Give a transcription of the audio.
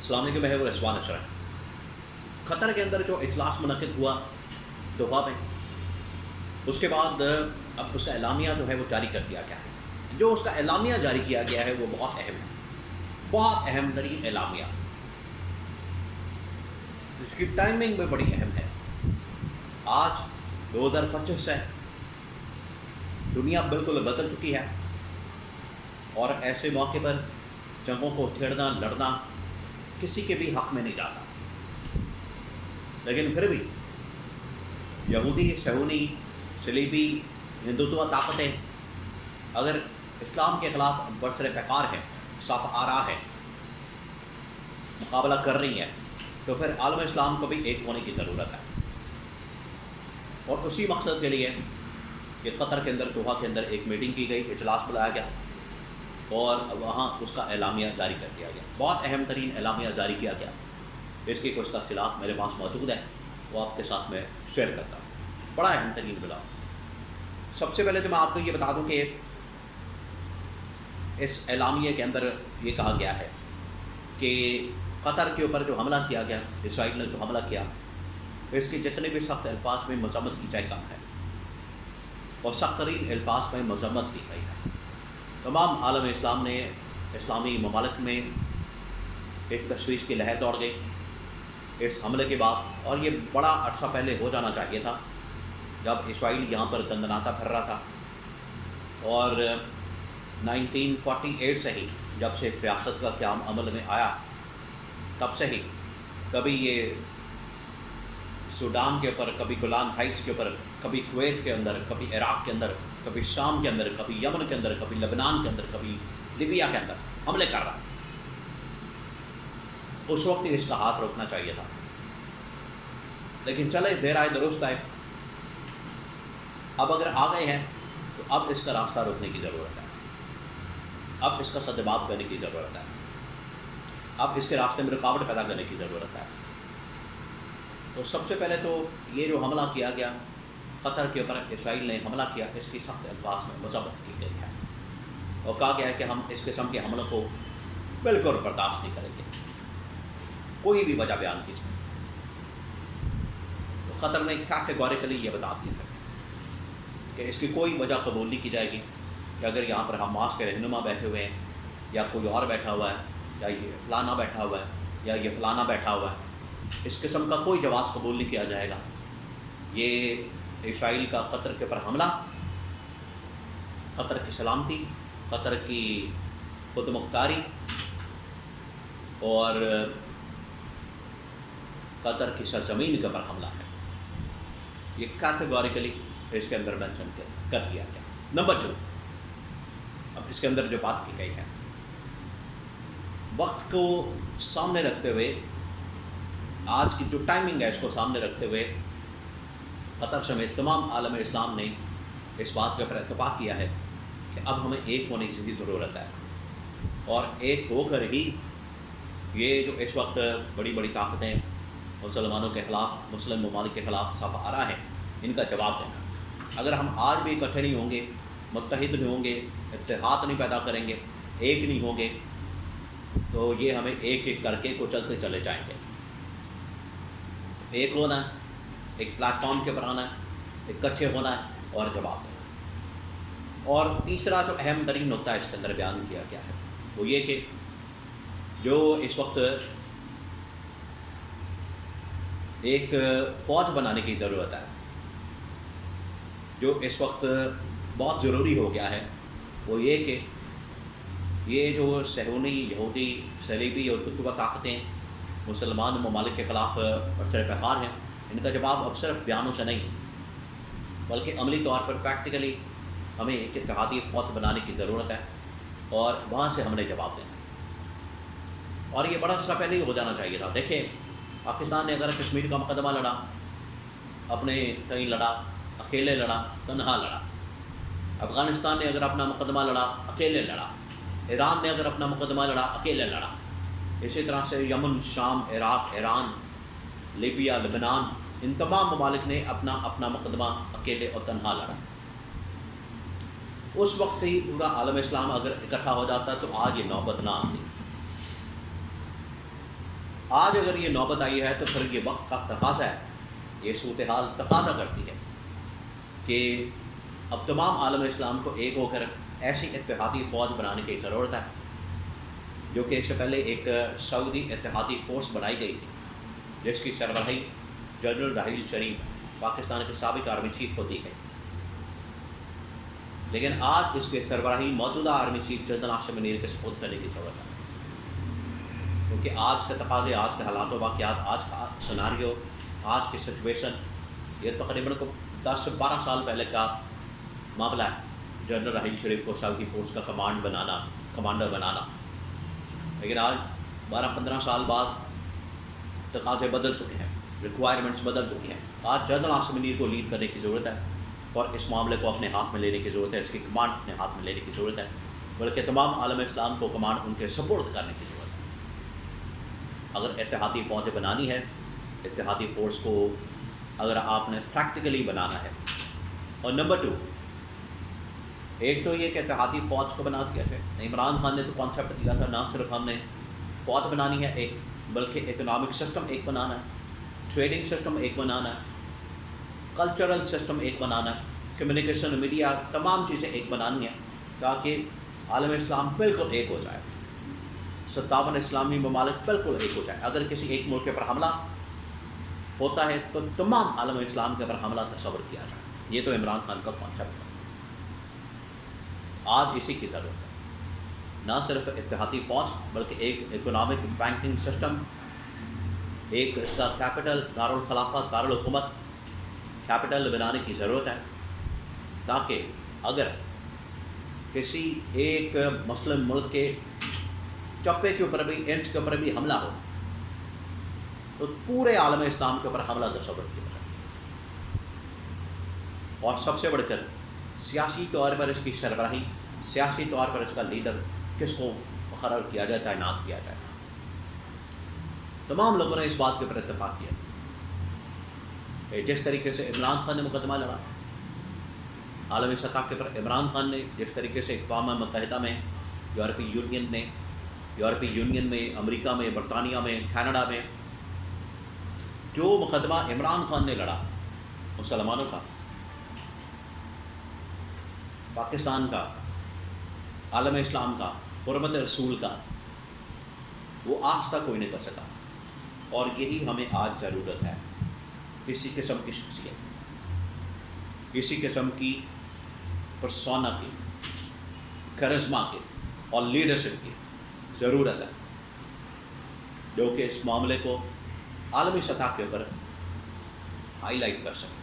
السلام علیکم، میں ہوں رضوان اشرف۔ قطر کے اندر جو اجلاس منعقد ہوا دوحہ میں، اس کے بعد اب اس کا اعلامیہ جو ہے وہ جاری کر دیا گیا ہے۔ جو اس کا اعلامیہ جاری کیا گیا ہے وہ بہت اہم ہے، بہت اہم ترین اعلامیہ۔ اس کی ٹائمنگ بھی بڑی اہم ہے۔ آج 2025 ہے، دنیا بالکل بدل چکی ہے، اور ایسے موقع پر جنگوں کو چھیڑنا لڑنا کسی کے بھی حق میں نہیں جاتا۔ لیکن پھر بھی یہودی، صہیونی، صلیبی، ہندوتوا طاقتیں اگر اسلام کے خلاف برسر پیکار ہے، صف آرا ہے، مقابلہ کر رہی ہیں، تو پھر عالم اسلام کو بھی ایک ہونے کی ضرورت ہے۔ اور اسی مقصد کے لیے کہ قطر کے اندر، دوحہ کے اندر ایک میٹنگ کی گئی، اجلاس بلایا گیا، اور وہاں اس کا اعلامیہ جاری کر دیا گیا۔ بہت اہم ترین اعلامیہ جاری کیا گیا۔ اس کی کچھ تفصیلات میرے پاس موجود ہیں، وہ آپ کے ساتھ میں شیئر کرتا ہوں۔ بڑا اہم ترین بلاؤ۔ سب سے پہلے تو میں آپ کو یہ بتا دوں کہ اس اعلامیے کے اندر یہ کہا گیا ہے کہ قطر کے اوپر جو حملہ کیا گیا، اسرائیل نے جو حملہ کیا، اس کی جتنے بھی سخت الفاظ میں مذمت کی جائے کم ہے، اور سخت ترین الفاظ میں مذمت کی گئی ہے۔ تمام عالم اسلام نے، اسلامی ممالک میں ایک تشویش کی لہر دوڑ گئی اس حملے کے بعد، اور یہ بڑا عرصہ پہلے ہو جانا چاہیے تھا، جب اسرائیل یہاں پر دندناتا پھر رہا تھا۔ اور 1948 سے ہی، جب سے ریاست کا قیام عمل میں آیا، تب سے ہی کبھی یہ سوڈان کے اوپر، کبھی گولان ہائٹس کے اوپر، کبھی کویت کے اندر، کبھی عراق کے اندر، کبھی شام کے اندر، کبھی یمن کے اندر، کبھی لبنان کے اندر، کبھی لیبیا کے اندر حملے کر رہا۔ اس وقت ہی اس کا ہاتھ روکنا چاہیے تھا، لیکن چلے، دیر آئے درست آئے۔ اب اگر آ گئے ہیں تو اب اس کا راستہ روکنے کی ضرورت ہے، اب اس کا سدباب کرنے کی ضرورت ہے، اب اس کے راستے میں رکاوٹ پیدا کرنے کی ضرورت ہے۔ تو سب سے پہلے تو یہ جو حملہ کیا گیا قطر کے اوپر، اسرائیل نے حملہ کیا، اس کی سخت الفاظ میں مذمت کی گئی ہے، اور کہا گیا ہے کہ ہم اس قسم کے حملوں کو بالکل برداشت نہیں کریں گے، کوئی بھی وجہ بیان کی جائے۔ تو قطر نے کیٹیگوریکلی یہ بتا دیا ہے کہ اس کی کوئی وجہ قبول نہیں کی جائے گی کہ اگر یہاں پر حماس کے رہنما بیٹھے ہوئے ہیں، یا کوئی اور بیٹھا ہوا ہے، یا یہ فلانا بیٹھا ہوا ہے، یا یہ فلانا بیٹھا ہوا ہے، اس قسم کا کوئی جواز قبول نہیں کیا جائے گا۔ یہ اسرائیل کا قطر کے اوپر حملہ، قطر کی سلامتی، قطر کی خود مختاری، اور قطر کی سرزمین کے اوپر حملہ ہے، یہ کیٹیگوریکلی اس کے اندر مینشن کر دیا گیا۔ نمبر 2، اب اس کے اندر جو بات کی گئی ہے، وقت کو سامنے رکھتے ہوئے، آج کی جو ٹائمنگ ہے اس کو سامنے رکھتے ہوئے، قطر سمیت تمام عالم اسلام نے اس بات کے اوپر اتفاق کیا ہے کہ اب ہمیں ایک ہونے کی ضرورت ہے، اور ایک ہو کر ہی یہ جو اس وقت بڑی بڑی طاقتیں مسلمانوں کے خلاف، مسلم ممالک کے خلاف صف آرا ہیں، ان کا جواب دینا۔ اگر ہم آج بھی اکٹھے نہیں ہوں گے، متحد نہیں ہوں گے، اتحاد نہیں پیدا کریں گے، ایک نہیں ہوں گے، تو یہ ہمیں ایک ایک کر کے چلتے چلے جائیں گے۔ ایک ہونا ہے، ایک پلیٹ فارم کے اوپر آنا ہے، اکٹھے ہونا ہے اور جواب دینا۔ اور تیسرا جو اہم ترین نقطہ اس کے اندر بیان کیا گیا ہے وہ یہ کہ جو اس وقت ایک فوج بنانے کی ضرورت ہے، جو اس وقت بہت ضروری ہو گیا ہے، وہ یہ کہ یہ جو صہیونی، یہودی، صلیبی اور ہندوتوا طاقتیں مسلمان ممالک کے خلاف برسر پیکار ہیں، ان کا جواب اب صرف بیانوں سے نہیں، بلکہ عملی طور پر پریکٹیکلی ہمیں ایک اتحادی فوج بنانے کی ضرورت ہے، اور وہاں سے ہم نے جواب دینا۔ اور یہ بڑا عرصہ پہلے ہی ہو جانا چاہیے تھا۔ دیکھیں، پاکستان نے اگر کشمیر کا مقدمہ لڑا، اپنے کہیں لڑا، اکیلے لڑا، تنہا لڑا۔ افغانستان نے اگر اپنا مقدمہ لڑا، اکیلے لڑا۔ ایران نے اگر اپنا مقدمہ لڑا، اکیلے لڑا۔ اسی طرح سے یمن، شام، عراق، ایران، لیبیا، لبنان، ان تمام ممالک نے اپنا اپنا مقدمہ اکیلے اور تنہا لڑا۔ اس وقت ہی پورا عالم اسلام اگر اکٹھا ہو جاتا تو آج یہ نوبت نہ آتی۔ آج اگر یہ نوبت آئی ہے تو پھر یہ وقت کا تقاضا ہے، یہ صورتحال تقاضا کرتی ہے کہ اب تمام عالم اسلام کو ایک ہو کر ایسی اتحادی فوج بنانے کی ضرورت ہے، جو کہ اس سے پہلے ایک سعودی اتحادی فورس بنائی گئی تھی جس کی سربراہی جنرل راحیل شریف پاکستان کے سابق آرمی چیف کو دی گئی، لیکن آج اس کے سربراہی موجودہ army chief general Asim Munir کے سپرد کرنے کی ضرورت ہے، کیونکہ آج کے تقاضے، آج کے حالات و واقعات، آج کا سناریو، آج کی سچویشن یہ تقریباً 10 سے 12 سال پہلے کا معاملہ ہے، جنرل راحیل شریف کو سعودی فورس کا کمانڈر بنانا، لیکن آج 12-15 سال بعد تقاضے بدل چکے ہیں، ریکوائرمنٹس بدل چکی ہیں، آج جنرل عاصم منیر کو لیڈ کرنے کی ضرورت ہے اور اس معاملے کو اپنے ہاتھ میں لینے کی ضرورت ہے، اس کی کمانڈ اپنے ہاتھ میں لینے کی ضرورت ہے، بلکہ تمام عالم اسلام کو کمانڈ ان کے سپورٹ کرنے کی ضرورت ہے۔ اگر اتحادی فوج بنانی ہے، اتحادی فورس کو اگر آپ نے پریکٹیکلی بنانا ہے، اور نمبر 2، ایک تو یہ کہ اتحادی فوج کو بنا دیا جائے۔ عمران خان نے تو کانسیپٹ دیا تھا، نہ صرف ہم نے فوج بنانی ہے ایک، بلکہ اکنامک سسٹم ایک بنانا ہے، ٹریڈنگ سسٹم ایک بنانا ہے، کلچرل سسٹم ایک بنانا ہے، کمیونیکیشن، میڈیا، تمام چیزیں ایک بنانی ہیں تاکہ عالم اسلام بالکل ایک ہو جائے، 57 اسلامی ممالک بالکل ایک ہو جائے۔ اگر کسی ایک ملک پر حملہ ہوتا ہے تو تمام عالم اسلام کے پر حملہ تصور کیا جائے، یہ تو عمران خان کا کانسیپٹ ہے۔ آج اسی کی ضرورت ہے، نہ صرف اتحادی فوج بلکہ ایک اکنامک بینکنگ سسٹم، ایک اس کا کیپٹل، دارالخلافہ، دارالحکومت کیپٹل بنانے کی ضرورت ہے، تاکہ اگر کسی ایک مسلم ملک کے چپے کے اوپر بھی، انچ کے اوپر بھی حملہ ہو تو پورے عالم اسلام کے اوپر حملہ تصور کیا جائے، اور سب سے بڑھ کر سیاسی طور پر اس کی سربراہی، سیاسی طور پر اس کا لیڈر کس کو مقرر کیا جائے، تعینات کیا جائے۔ تمام لوگوں نے اس بات کے اوپر اتفاق کیا کہ جس طریقے سے عمران خان نے مقدمہ لڑا عالمی سطح کے اوپر، عمران خان نے جس طریقے سے اقوام متحدہ میں، یورپی یونین میں، امریکہ میں، برطانیہ میں، کینیڈا میں جو مقدمہ عمران خان نے لڑا، مسلمانوں کا، پاکستان کا، عالم اسلام کا، حرمت رسول کا، وہ آج تک کوئی نہیں کر سکا، اور یہی ہمیں آج ضرورت ہے، کسی قسم کی شخصیت، کسی قسم کی پرسونا کی، کرزما کی اور لیڈرشپ کی ضرورت ہے، جو کہ اس معاملے کو عالمی سطح کے اوپر ہائی لائٹ کر سکے۔